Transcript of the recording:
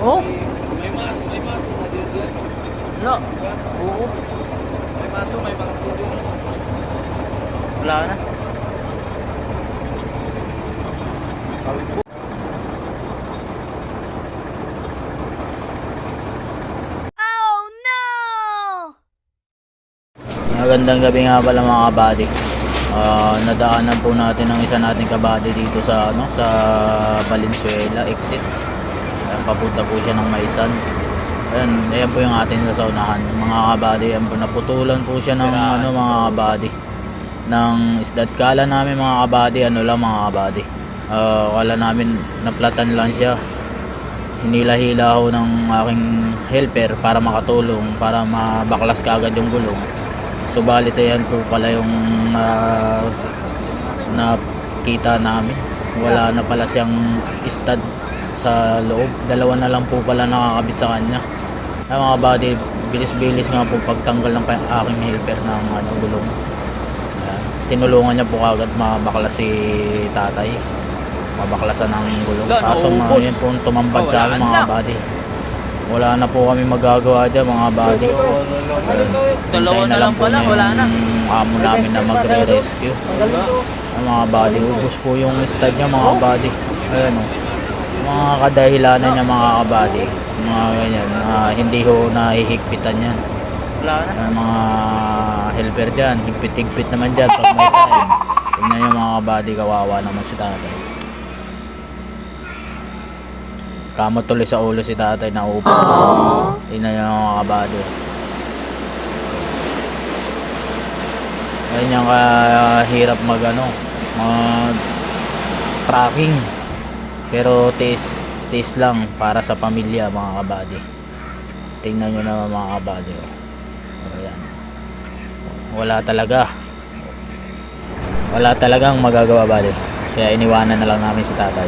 Oh? May maso na dito. Wala. Oo. May maso, may mga dito. Wala na. Magandang gabi nga pala mga kabady. Nadaanan po natin ang isa nating kabady dito sa sa Valenzuela exit. Papunta po siya ng Maisan. Ayan po yung atin sa unahan. Mga kabady, ayan po, naputulan po siya ng mga kabady. Ng isdat kala namin mga kabady, mga kabady. Kala namin naplatan lang siya. Hinila-hila ako ng aking helper para makatulong, para mabaklas kaagad yung gulong. Subalit ayan po pala yung nakita namin. Wala na pala siyang stud sa loob. Dalawa na lang po pala nakakabit sa kanya. Ay mga buddy, bilis-bilis nga po pagtanggal ng aking helper ng gulong. Ayan. Tinulungan niya po kagad mabaklas si tatay. Mabaklasan ng gulong. Kaso yun po tumambad sa akin mga buddy. Wala na po kami magagawa dyan mga buddy. Dalawa na lang pala, wala na. Amo namin na magre-rescue. Mga buddy, ubos po yung stud niya mga buddy. Ayan o. Mga kadahilanan niya mga kabady. Mga ganyan, hindi ho nahihigpitan yan. Wala na. Mga helper dyan, higpit-higpit naman dyan pag may time. Tingnan nyo mga kabady, kawawa naman si tatay. Kamot tuloy sa ulo si tatay na upo. Tingnan nyo mga kabady. Ganyan yung kahirap mag tracking. Pero tiis lang para sa pamilya mga kabady. Tingnan nyo naman mga kabady. Ayan. Wala talagang magagawa bali. Kaya iniwanan na lang namin si tatay.